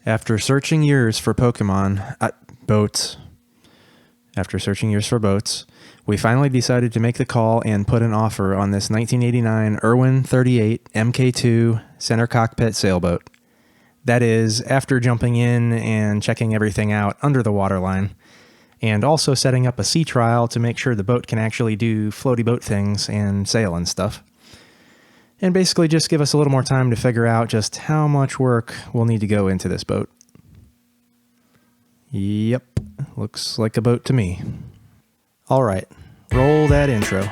After searching years for boats, we finally decided to make the call and put an offer on this 1989 Irwin 38 MK2 center cockpit sailboat. That is, after jumping in and checking everything out under the waterline, and also setting up a sea trial to make sure the boat can actually do floaty boat things and sail and stuff. And basically just give us a little more time to figure out just how much work we'll need to go into this boat. Yep, looks like a boat to me. All right, roll that intro.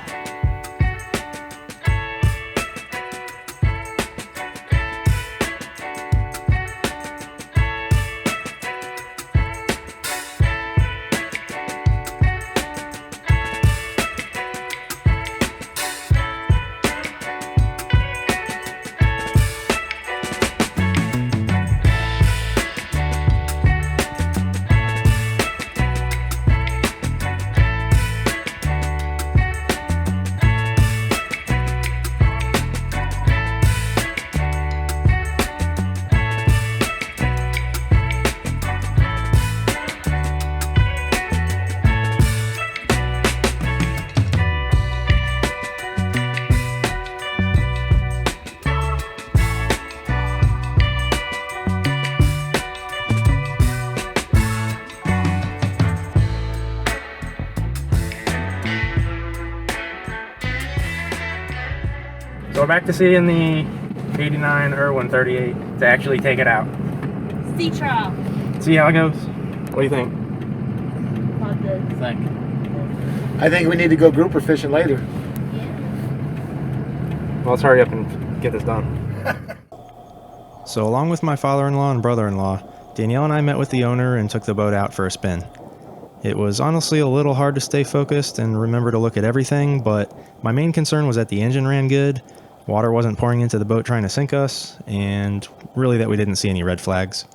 So we're back to seeing the 89 Irwin 38 to actually take it out. Sea trial. See how it goes. What do you think? All good. I think we need to go grouper fishing later. Yeah. Well, let's hurry up and get this done. So along with my father-in-law and brother-in-law, Danielle and I met with the owner and took the boat out for a spin. It was honestly a little hard to stay focused and remember to look at everything, but my main concern was that the engine ran good, water wasn't pouring into the boat trying to sink us, and really that we didn't see any red flags.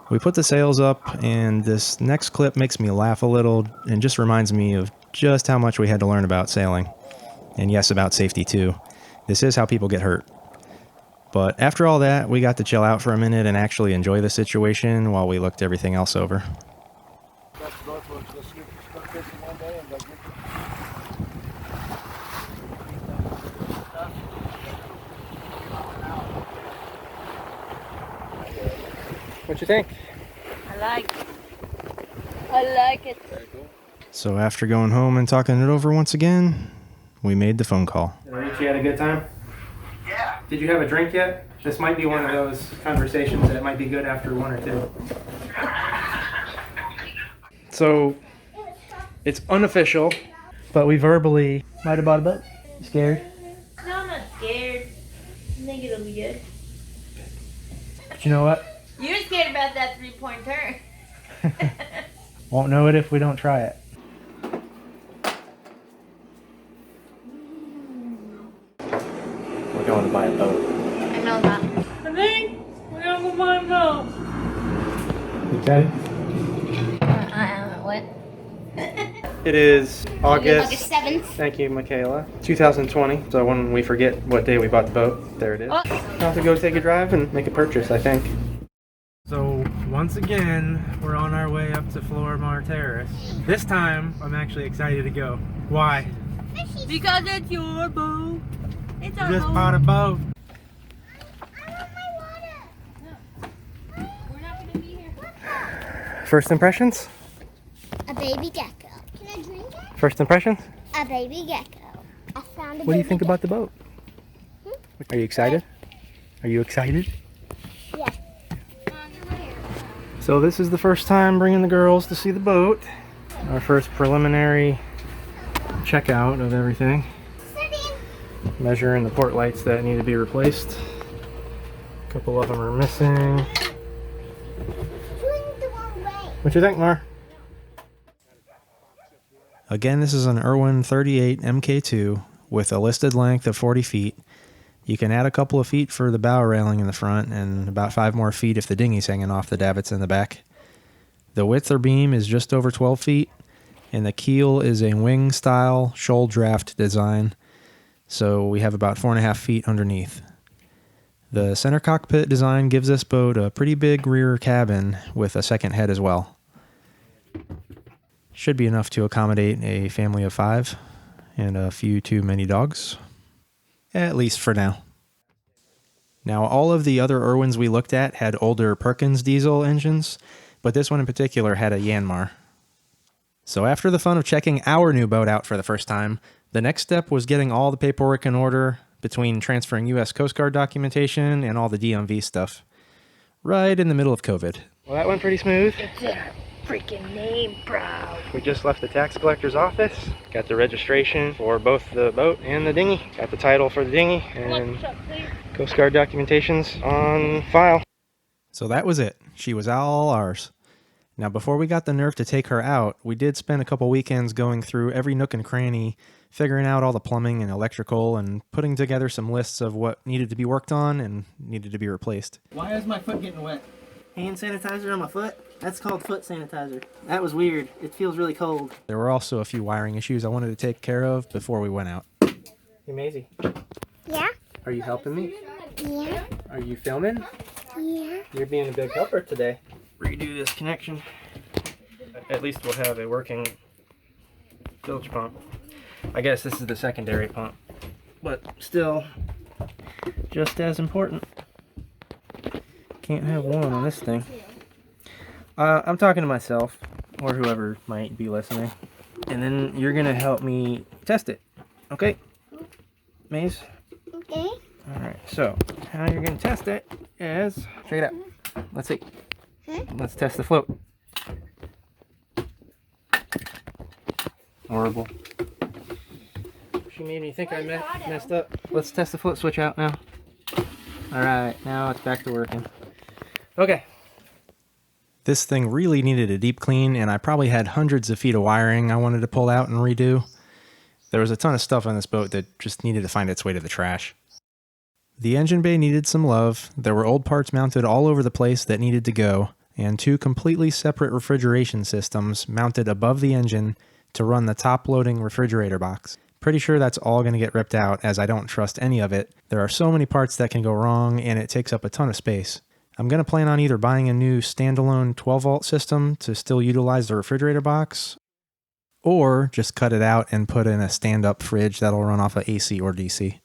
We put the sails up, and this next clip makes me laugh a little and just reminds me of just how much we had to learn about sailing. And yes, about safety too. This is how people get hurt. But after all that, we got to chill out for a minute and actually enjoy the situation while we looked everything else over. What you think? I like it. Very cool. So after going home and talking it over once again, we made the phone call. Rich, you had a good time? Yeah. Did you have a drink yet? This might be one of those conversations that might be good after one or two. So, it's unofficial, but we verbally might have bought a boat. You scared? No, I'm not scared. I think it'll be good. But you know what? You're scared about that 3-point turn. Won't know it if we don't try it. We're going to buy a boat. I know that. I think we're gonna go buy a boat. You excited? What? It is August 7th. Thank you, Michaela. 2020. So when we forget what day we bought the boat, there it is. Oh. We'll have to go take a drive and make a purchase, I think. So once again, we're on our way up to Florimar Terrace. This time, I'm actually excited to go. Why? Because it's your boat. It's our Just boat. bought a boat. I want my water. No. We're not gonna be here. First impressions? A baby gecko. Can I drink it? First impressions? A baby gecko. I found a What do you baby think about the boat? Are you excited? Are you excited? Yeah. So this is the first time bringing the girls to see the boat. Our first preliminary checkout of everything. Measuring the port lights that need to be replaced. A couple of them are missing. Going the wrong way. What you think, Mar? Again, this is an Irwin 38 MK2 with a listed length of 40 feet. You can add a couple of feet for the bow railing in the front and about 5 more feet if the dinghy's hanging off the davits in the back. The width or beam is just over 12 feet, and the keel is a wing-style shoal draft design, so we have about 4.5 feet underneath. The center cockpit design gives this boat a pretty big rear cabin with a second head as well. Should be enough to accommodate a family of 5 and a few too many dogs, at least for now. Now, all of the other Irwins we looked at had older Perkins diesel engines, but this one in particular had a Yanmar. So after the fun of checking our new boat out for the first time, the next step was getting all the paperwork in order between transferring U.S. Coast Guard documentation and all the DMV stuff. Right in the middle of COVID. Well, that went pretty smooth. It's a freaking name, bro. We just left the tax collector's office. Got the registration for both the boat and the dinghy. Got the title for the dinghy and Coast Guard documentation's on file. So that was it. She was all ours. Now, before we got the nerve to take her out, we did spend a couple weekends going through every nook and cranny, figuring out all the plumbing and electrical, and putting together some lists of what needed to be worked on and needed to be replaced. Why is my foot getting wet? Hand sanitizer on my foot? That's called foot sanitizer. That was weird. It feels really cold. There were also a few wiring issues I wanted to take care of before we went out. Hey, Maisie. Yeah? Are you helping me? Yeah? Are you filming? Yeah? You're being a big helper today. Redo this connection. At least we'll have a working bilge pump. I guess this is the secondary pump, but still just as important. Can't have one on this thing. I'm talking to myself or whoever might be listening, and then you're gonna help me test it. Okay, Maze? Okay. Alright, so how you're gonna test it is, check it out. Let's see. Let's test the float. Horrible. She made me think I messed up. Let's test the float switch out now. Alright, now it's back to working. Okay. This thing really needed a deep clean, and I probably had hundreds of feet of wiring I wanted to pull out and redo. There was a ton of stuff on this boat that just needed to find its way to the trash. The engine bay needed some love. There were old parts mounted all over the place that needed to go, and 2 completely separate refrigeration systems mounted above the engine to run the top-loading refrigerator box. Pretty sure that's all going to get ripped out, as I don't trust any of it. There are so many parts that can go wrong, and it takes up a ton of space. I'm going to plan on either buying a new standalone 12-volt system to still utilize the refrigerator box, or just cut it out and put in a stand-up fridge that'll run off of AC or DC.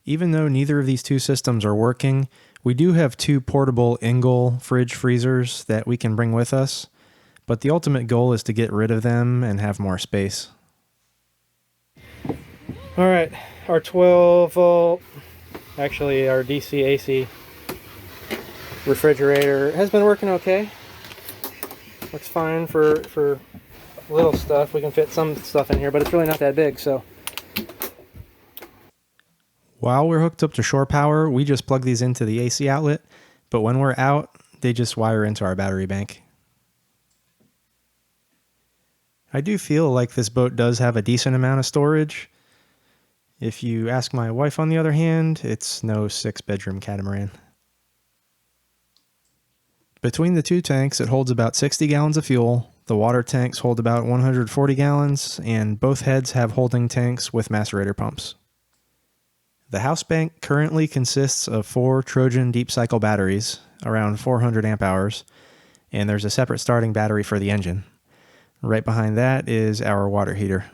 Even though neither of these 2 systems are working, we do have 2 portable Engel fridge freezers that we can bring with us, but the ultimate goal is to get rid of them and have more space. Alright, our 12-volt, actually our DC AC refrigerator has been working okay. Looks fine for little stuff. We can fit some stuff in here, but it's really not that big, so. While we're hooked up to shore power, we just plug these into the AC outlet, but when we're out, they just wire into our battery bank. I do feel like this boat does have a decent amount of storage. If you ask my wife, on the other hand, it's no 6-bedroom catamaran. Between the 2 tanks, it holds about 60 gallons of fuel. The water tanks hold about 140 gallons, and both heads have holding tanks with macerator pumps. The house bank currently consists of 4 Trojan deep cycle batteries, around 400 amp hours, and there's a separate starting battery for the engine. Right behind that is our water heater.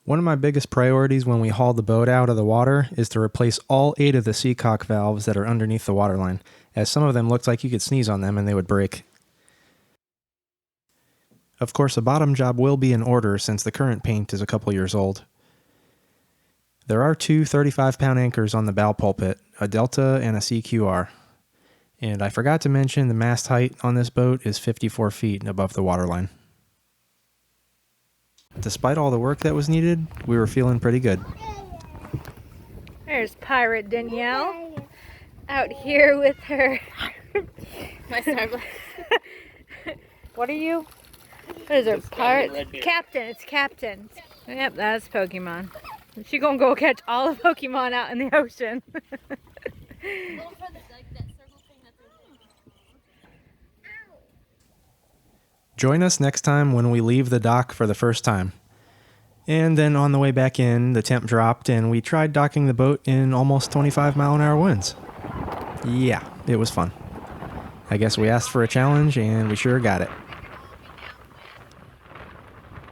One of my biggest priorities when we haul the boat out of the water is to replace all 8 of the seacock valves that are underneath the waterline, as some of them looked like you could sneeze on them and they would break. Of course, a bottom job will be in order since the current paint is a couple years old. There are 2 35-pound anchors on the bow pulpit, a Delta and a CQR. And I forgot to mention the mast height on this boat is 54 feet above the waterline. Despite all the work that was needed, we were feeling pretty good. There's Pirate Danielle out here with her. My Starbucks. What are you? What is her? Pirate? Captain. It's Captain. Yep, that's Pokemon. She gonna go catch all the Pokemon out in the ocean. Join us next time when we leave the dock for the first time. And then on the way back in, the temp dropped and we tried docking the boat in almost 25-mile-an-hour winds. Yeah, it was fun. I guess we asked for a challenge and we sure got it.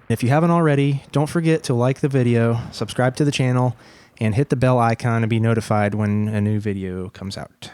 If you haven't already, don't forget to like the video, subscribe to the channel, and hit the bell icon to be notified when a new video comes out.